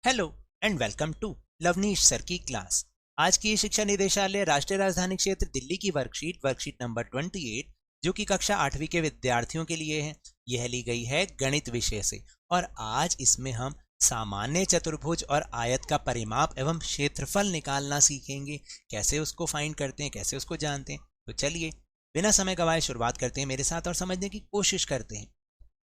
Hello and welcome to Lavneesh sir की class. आज की शिक्षा निदेशालय राष्ट्रीय राजधानी क्षेत्र दिल्ली की वर्कशीट नंबर 28 जो कि कक्षा 8वीं के विद्यार्थियों के लिए है। यह ली गई है गणित विषय से और आज इसमें हम सामान्य चतुर्भुज और आयत का परिमाप एवं क्षेत्रफल निकालना सीखेंगे। कैसे उसको फाइंड करते हैं, कैसे उसको जानते हैं। तो चलिए बिना समय गवाए शुरुआत करते हैं मेरे साथ और समझने की कोशिश करते हैं।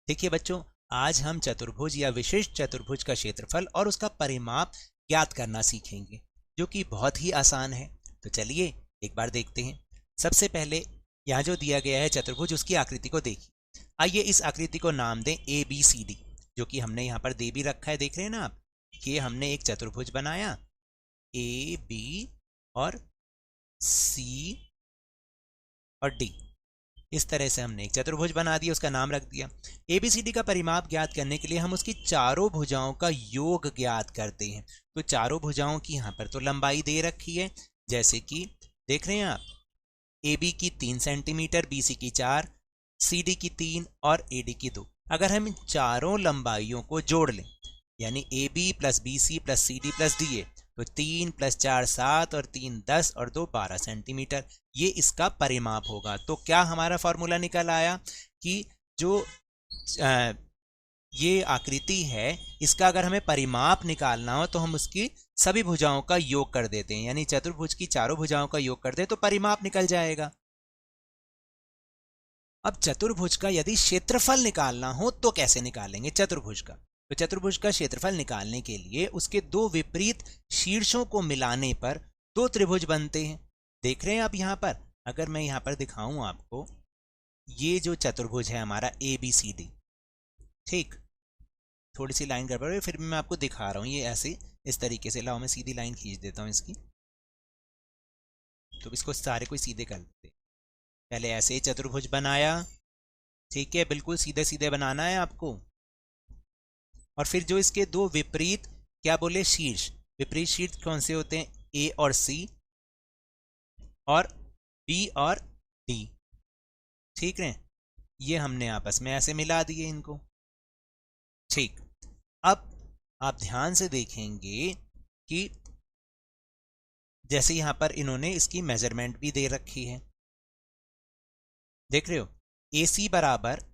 देखिए बच्चों, आज हम चतुर्भुज या विशिष्ट चतुर्भुज का क्षेत्रफल और उसका परिमाप ज्ञात करना सीखेंगे, जो कि बहुत ही आसान है। तो चलिए एक बार देखते हैं। सबसे पहले यहाँ जो दिया गया है चतुर्भुज, उसकी आकृति को देखिए। आइए इस आकृति को नाम दें ए बी सी डी, जो कि हमने यहाँ पर दे भी रखा है। देख रहे हैं ना आप, कि हमने एक चतुर्भुज बनाया ए बी और सी और डी। इस तरह से हमने एक चतुर्भुज बना दिया, उसका नाम रख दिया। एबीसीडी का परिमाप ज्ञात करने के लिए हम उसकी चारों भुजाओं का योग ज्ञात करते हैं। तो चारों भुजाओं की यहाँ पर तो लंबाई दे रखी है, जैसे कि देख रहे हैं आप, ए बी की 3 सेंटीमीटर, बी सी की 4, सी डी की 3 और ए डी की 2। अगर हम इन चारों लंबाइयों को जोड़ लें, यानी A B plus B C plus C D plus D A, तो 3 + 4 7 और 3 10 और 2 12 सेंटीमीटर, ये इसका परिमाप होगा। तो क्या हमारा फॉर्मूला निकल आया कि जो ये आकृति है, इसका अगर हमें परिमाप निकालना हो तो हम उसकी सभी भुजाओं का योग कर देते हैं, यानी चतुर्भुज की चारों भुजाओं का योग कर दे तो परिमाप निकल जाएगा। अब चतुर्भुज का यदि क्षेत्रफल निकालना हो तो कैसे निकालेंगे चतुर्भुज का? तो चतुर्भुज का क्षेत्रफल निकालने के लिए उसके दो विपरीत शीर्षों को मिलाने पर दो त्रिभुज बनते हैं। देख रहे हैं आप यहाँ पर, अगर मैं यहाँ पर दिखाऊं आपको, ये जो चतुर्भुज है हमारा ए बी सी डी, ठीक, थोड़ी सी लाइन गड़बड़ है, फिर भी मैं आपको दिखा रहा हूँ। ये ऐसे इस तरीके से, लाओ मैं सीधी लाइन खींच देता हूँ इसकी, तो इसको सारे को सीधे कर देते। पहले ऐसे चतुर्भुज बनाया, ठीक है, बिल्कुल सीधे सीधे बनाना है आपको। और फिर जो इसके दो विपरीत, क्या बोले, शीर्ष, विपरीत शीर्ष कौन से होते हैं? ए और सी और बी और डी, ठीक है, ये हमने आपस में ऐसे मिला दिए इनको। ठीक, अब आप ध्यान से देखेंगे कि जैसे यहां पर इन्होंने इसकी मेजरमेंट भी दे रखी है, देख रहे हो। ए सी बराबर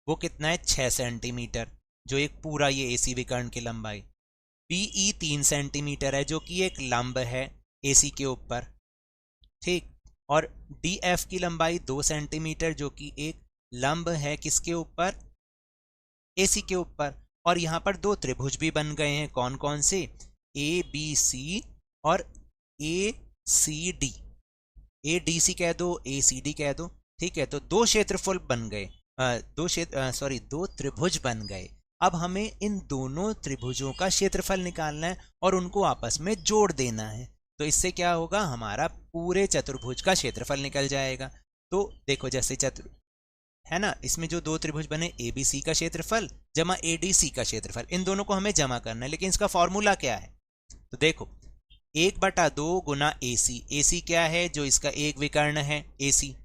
वो कितना है, 6 सेंटीमीटर, जो एक पूरा ये एसी विकर्ण की लंबाई। पीई 3 सेंटीमीटर है, जो कि एक लंब है एसी के ऊपर, ठीक। और डीएफ की लंबाई 2 सेंटीमीटर, जो कि एक लंब है किसके ऊपर? एसी के ऊपर। और यहां पर दो त्रिभुज भी बन गए हैं, कौन कौन से? ए बी सी और ए C D. A D C कह दो, ए सी डी कह दो, ठीक है। तो दो क्षेत्रफल बन गए, दो त्रिभुज बन गए। अब हमें इन दोनों त्रिभुजों का क्षेत्रफल निकालना है और उनको आपस में जोड़ देना है। तो इससे क्या होगा, हमारा पूरे चतुर्भुज का क्षेत्रफल निकल जाएगा। तो देखो, जैसे है ना, इसमें जो दो त्रिभुज बने, ए बी सी का क्षेत्रफल जमा ए डी सी का क्षेत्रफल, इन दोनों को हमें जमा करना है। लेकिन इसका फॉर्मूला क्या है? तो देखो, 1/2 गुना ए सी। ए सी क्या है? जो इसका एक विकर्ण है ए सी,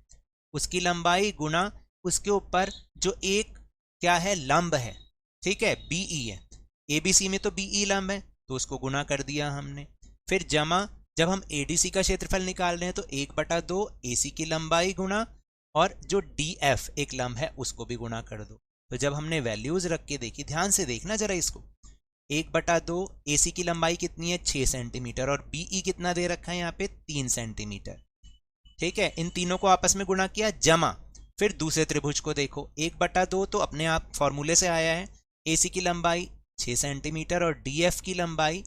उसकी लंबाई गुना उसके ऊपर जो एक क्या है, लंब है, ठीक है, बीई है। एबीसी में तो बीई लंब है, तो उसको गुना कर दिया हमने। फिर जमा, जब हम एडीसी का क्षेत्रफल निकाल रहे हैं तो 1/2 एसी की लंबाई गुना, और जो डीएफ एक लंब है उसको भी गुना कर दो। तो जब हमने वैल्यूज रख के देखी, ध्यान से देखना जरा इसको, 1/2 एसी की लंबाई कितनी है, 6 सेंटीमीटर, और बीई कितना दे रखा है यहाँ पे, 3 सेंटीमीटर, ठीक है। इन तीनों को आपस में गुणा किया, जमा। फिर दूसरे त्रिभुज को देखो, 1/2 तो अपने आप फॉर्मूले से आया है, एसी की लंबाई 6 सेंटीमीटर और डीएफ की लंबाई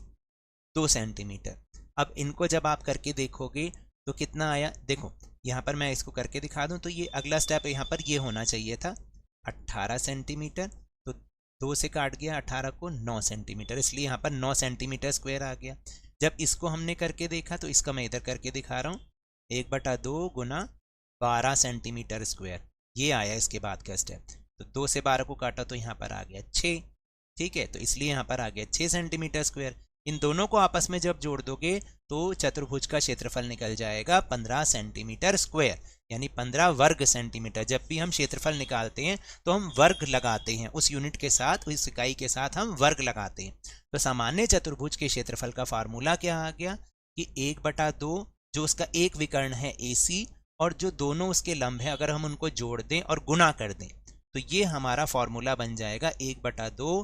2 सेंटीमीटर। अब इनको जब आप करके देखोगे तो कितना आया, देखो यहाँ पर मैं इसको करके दिखा दूं, तो ये अगला स्टेप यहाँ पर ये होना चाहिए था 18 सेंटीमीटर, तो 2 से काट गया 18 को, 9 सेंटीमीटर, इसलिए यहाँ पर 9 सेंटीमीटर स्क्वायर आ गया। जब इसको हमने करके देखा तो इसका मैं इधर करके दिखा रहा हूँ, 1/2 गुना 12 सेंटीमीटर स्क्वायर, ये आया इसके बाद का स्टेप। तो 2 से 12 को काटा तो यहाँ पर आ गया 6, ठीक है, तो इसलिए यहाँ पर आ गया 6 सेंटीमीटर स्क्वायर। इन दोनों को आपस में जब जोड़ दोगे तो चतुर्भुज का क्षेत्रफल निकल जाएगा 15 सेंटीमीटर स्क्वायर। यानी 15 वर्ग सेंटीमीटर। जब भी हम क्षेत्रफल निकालते हैं तो हम वर्ग लगाते हैं, उस यूनिट के साथ, उस इकाई के साथ हम वर्ग लगाते हैं। तो सामान्य चतुर्भुज के क्षेत्रफल का फार्मूला क्या आ गया कि 1/2 जो उसका एक विकर्ण है AC और जो दोनों उसके लंब हैं, अगर हम उनको जोड़ दें और गुना कर दें तो ये हमारा फॉर्मूला बन जाएगा 1/2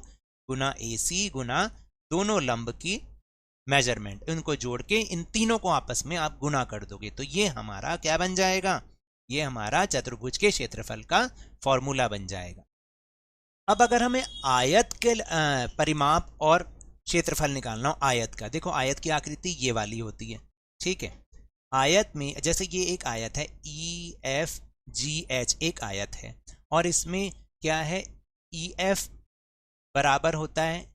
गुना AC गुना दोनों लंब की मेजरमेंट। इनको जोड़ के इन तीनों को आपस में आप गुना कर दोगे तो ये हमारा क्या बन जाएगा, ये हमारा चतुर्भुज के क्षेत्रफल का फॉर्मूला बन जाएगा। अब अगर हमें आयत के परिमाप और क्षेत्रफल निकालना हो आयत का, देखो आयत की आकृति ये वाली होती है, ठीक है। आयत में जैसे ये एक आयत है EFGH, एक आयत है और इसमें क्या है EF बराबर होता है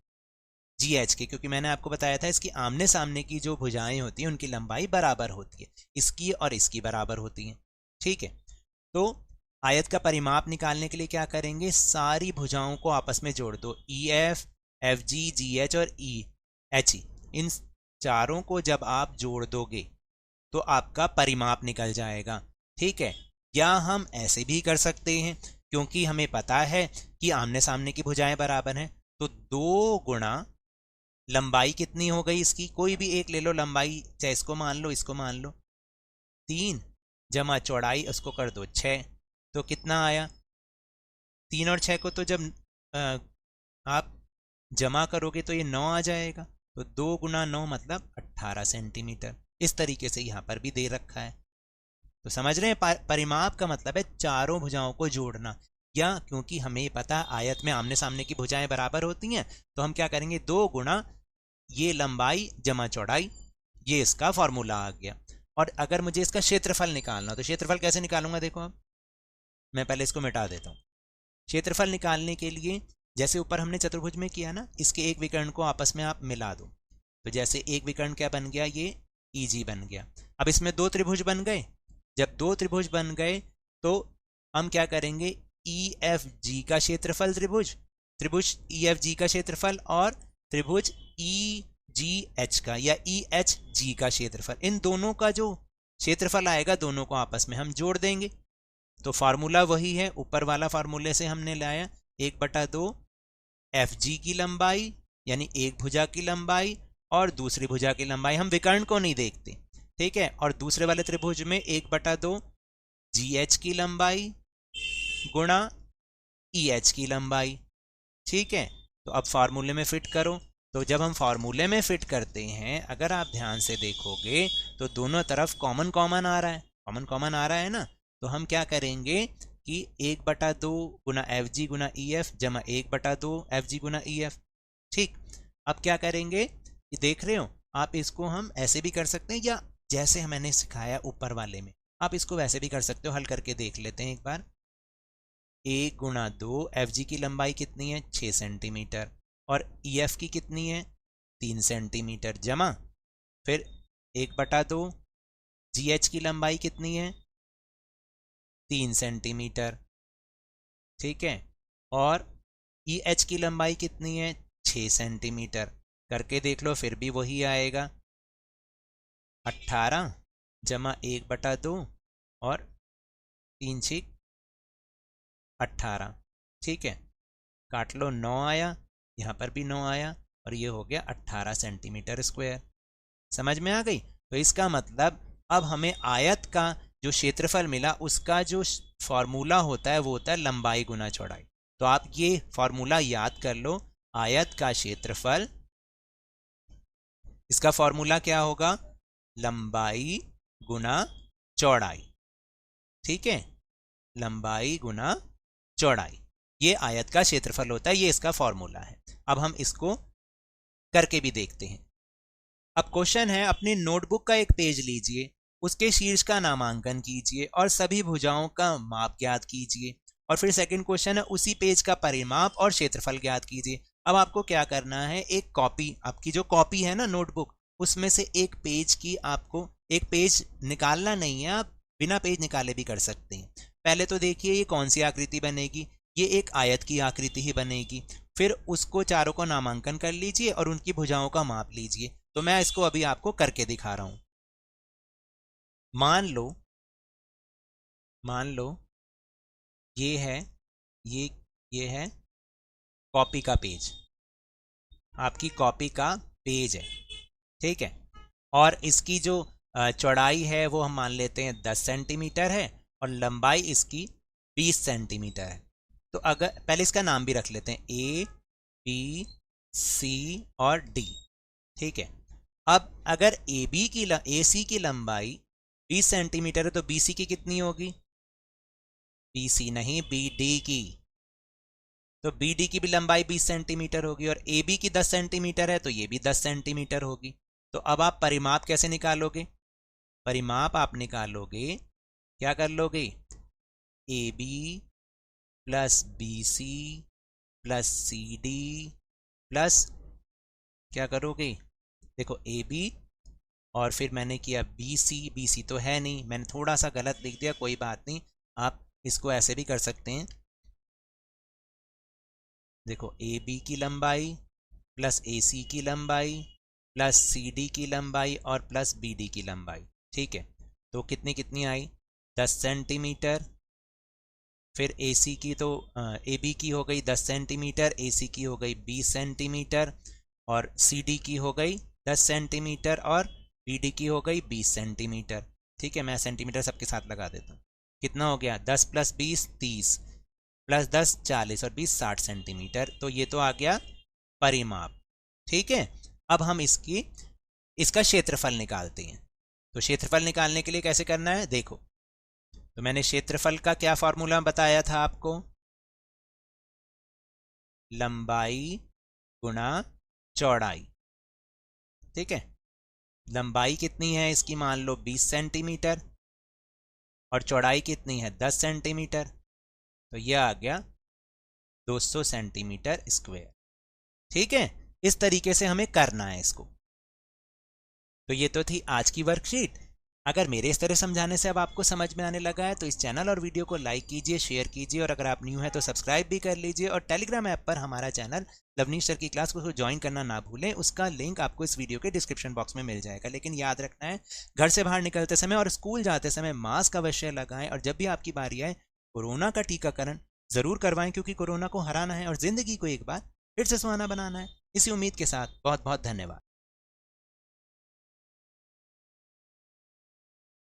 GH के, क्योंकि मैंने आपको बताया था इसकी आमने सामने की जो भुजाएं होती हैं उनकी लंबाई बराबर होती है, इसकी और इसकी बराबर होती हैं, ठीक है। तो आयत का परिमाप निकालने के लिए क्या करेंगे, सारी भुजाओं को आपस में जोड़ दो, EF FG GH और EHE, इन चारों को जब आप जोड़ दोगे तो आपका परिमाप निकल जाएगा, ठीक है। या हम ऐसे भी कर सकते हैं, क्योंकि हमें पता है कि आमने सामने की भुजाएं बराबर हैं, तो 2 गुणा लंबाई कितनी हो गई इसकी, कोई भी एक ले लो लंबाई, चाहे इसको मान लो इसको मान लो, 3 जमा चौड़ाई उसको कर दो 6, तो कितना आया, 3 और 6 को तो जब आप जमा करोगे तो ये 9 आ जाएगा, तो 2 गुना 9 मतलब 18 सेंटीमीटर। इस तरीके से यहाँ पर भी दे रखा है। तो समझ रहे हैं, परिमाप का मतलब है चारों भुजाओं को जोड़ना, या क्योंकि हमें पता है आयत में आमने सामने की भुजाएं बराबर होती हैं तो हम क्या करेंगे, 2 गुना ये लंबाई जमा चौड़ाई, ये इसका फॉर्मूला आ गया। और अगर मुझे इसका क्षेत्रफल निकालना तो क्षेत्रफल कैसे निकालूंगा, देखो अब मैं पहले इसको मिटा देता हूँ। क्षेत्रफल निकालने के लिए जैसे ऊपर हमने चतुर्भुज में किया ना, इसके एक विकर्ण को आपस में आप मिला दो, तो जैसे एक विकर्ण क्या बन गया, ये EG बन गया। अब इसमें 2 त्रिभुज बन गए, जब 2 त्रिभुज बन गए तो हम क्या करेंगे, EFG का क्षेत्रफल, त्रिभुज EFG का क्षेत्रफल और त्रिभुज EGH का या EHG का क्षेत्रफल, इन दोनों का जो क्षेत्रफल आएगा दोनों को आपस में हम जोड़ देंगे। तो फार्मूला वही है, ऊपर वाला फार्मूले से हमने लाया 1/2 FG की लंबाई यानी एक भुजा की लंबाई और दूसरी भुजा की लंबाई, हम विकर्ण को नहीं देखते, ठीक है। और दूसरे वाले त्रिभुज में 1/2 GH की लंबाई गुणा EH की लंबाई, ठीक है। तो अब फार्मूले में फिट करो, तो जब हम फार्मूले में फिट करते हैं, अगर आप ध्यान से देखोगे तो दोनों तरफ कॉमन आ रहा है, कॉमन आ रहा है ना, तो हम क्या करेंगे कि 1/2 गुना FG गुना EF जमा 1/2 FG गुना EF, ठीक। अब क्या करेंगे, देख रहे हो आप, इसको हम ऐसे भी कर सकते हैं या जैसे मैंने सिखाया ऊपर वाले में, आप इसको वैसे भी कर सकते हो। हल करके देख लेते हैं एक बार। 1 गुणा 2, FG की लंबाई कितनी है 6 सेंटीमीटर और EF की कितनी है 3 सेंटीमीटर, जमा फिर 1/2 GH की लंबाई कितनी है 3 सेंटीमीटर, ठीक है, और EH की लंबाई कितनी है 6 सेंटीमीटर, करके देख लो फिर भी वही आएगा, 18 जमा 1/2 और 3 6 18, ठीक है, काट लो 9 आया, यहाँ पर भी 9 आया और ये हो गया 18 सेंटीमीटर स्क्वायर। समझ में आ गई। तो इसका मतलब अब हमें आयत का जो क्षेत्रफल मिला उसका जो फॉर्मूला होता है वो होता है लंबाई गुना चौड़ाई। तो आप ये फॉर्मूला याद कर लो, आयत का क्षेत्रफल, इसका फॉर्मूला क्या होगा, लंबाई गुना चौड़ाई, ठीक है, लंबाई गुना चौड़ाई, ये आयत का क्षेत्रफल होता है, ये इसका फॉर्मूला है। अब हम इसको करके भी देखते हैं। अब क्वेश्चन है, अपनी नोटबुक का एक पेज लीजिए, उसके शीर्ष का नामांकन कीजिए और सभी भुजाओं का माप ज्ञात कीजिए। और फिर सेकंड क्वेश्चन है, उसी पेज का परिमाप और क्षेत्रफल ज्ञात कीजिए। अब आपको क्या करना है, एक कॉपी, आपकी जो कॉपी है ना नोटबुक, उसमें से एक पेज की आपको, एक पेज निकालना नहीं है, आप बिना पेज निकाले भी कर सकते हैं। पहले तो देखिए ये कौन सी आकृति बनेगी, ये एक आयत की आकृति ही बनेगी। फिर उसको चारों को नामांकन कर लीजिए और उनकी भुजाओं का माप लीजिए। तो मैं इसको अभी आपको करके दिखा रहा हूं। मान लो मान लो ये है, ये है कॉपी का पेज, आपकी कॉपी का पेज है, ठीक है। और इसकी जो चौड़ाई है वो हम मान लेते हैं 10 सेंटीमीटर है और लंबाई इसकी 20 सेंटीमीटर है। तो अगर पहले इसका नाम भी रख लेते हैं ए बी सी और डी, ठीक है। अब अगर ए सी की लंबाई 20 सेंटीमीटर है तो बी सी की कितनी होगी? बी सी नहीं, बी डी की। तो बी डी की भी लंबाई 20 सेंटीमीटर होगी और ए बी की 10 सेंटीमीटर है तो ये भी 10 सेंटीमीटर होगी। तो अब आप परिमाप कैसे निकालोगे? परिमाप आप निकालोगे, क्या कर लोगे? A B plus B C plus C D plus क्या करोगे? देखो ए बी और फिर मैंने किया बी सी तो है नहीं, मैंने थोड़ा सा गलत लिख दिया, कोई बात नहीं, आप इसको ऐसे भी कर सकते हैं। देखो ए बी की लंबाई प्लस ए सी की लंबाई प्लस सी डी की लंबाई और प्लस बी डी की लंबाई, ठीक है। तो कितनी कितनी आई? 10 सेंटीमीटर। फिर ए सी की तो ए बी की हो गई 10 सेंटीमीटर, ए सी की हो गई 20 सेंटीमीटर और सी डी की हो गई 10 सेंटीमीटर और बी डी की हो गई 20 सेंटीमीटर, ठीक है। मैं सेंटीमीटर सबके साथ लगा देता हूँ। कितना हो गया? 10 प्लस 20 30 प्लस 10 40 और 20 60 सेंटीमीटर। तो ये तो आ गया परिमाप, ठीक है। अब हम इसका क्षेत्रफल निकालते हैं। तो क्षेत्रफल निकालने के लिए कैसे करना है देखो, तो मैंने क्षेत्रफल का क्या फॉर्मूला बताया था आपको? लंबाई गुणा चौड़ाई, ठीक है। लंबाई कितनी है इसकी? मान लो 20 सेंटीमीटर और चौड़ाई कितनी है? 10 सेंटीमीटर। तो यह आ गया 200 सेंटीमीटर स्क्वायर, ठीक है। इस तरीके से हमें करना है इसको। तो ये तो थी आज की वर्कशीट। अगर मेरे इस तरह समझाने से अब आपको समझ में आने लगा है तो इस चैनल और वीडियो को लाइक कीजिए, शेयर कीजिए और अगर आप न्यू हैं तो सब्सक्राइब भी कर लीजिए। और टेलीग्राम ऐप पर हमारा चैनल लवनीश सर की क्लास को ज्वाइन करना ना भूलें, उसका लिंक आपको इस वीडियो के डिस्क्रिप्शन बॉक्स में मिल जाएगा। लेकिन याद रखना है, घर से बाहर निकलते समय और स्कूल जाते समय मास्क अवश्य लगाएं और जब भी आपकी बारी आए कोरोना का टीकाकरण जरूर करवाएं, क्योंकि कोरोना को हराना है और जिंदगी को एक बार फिर से सुहाना बनाना है। इसी उम्मीद के साथ बहुत बहुत धन्यवाद।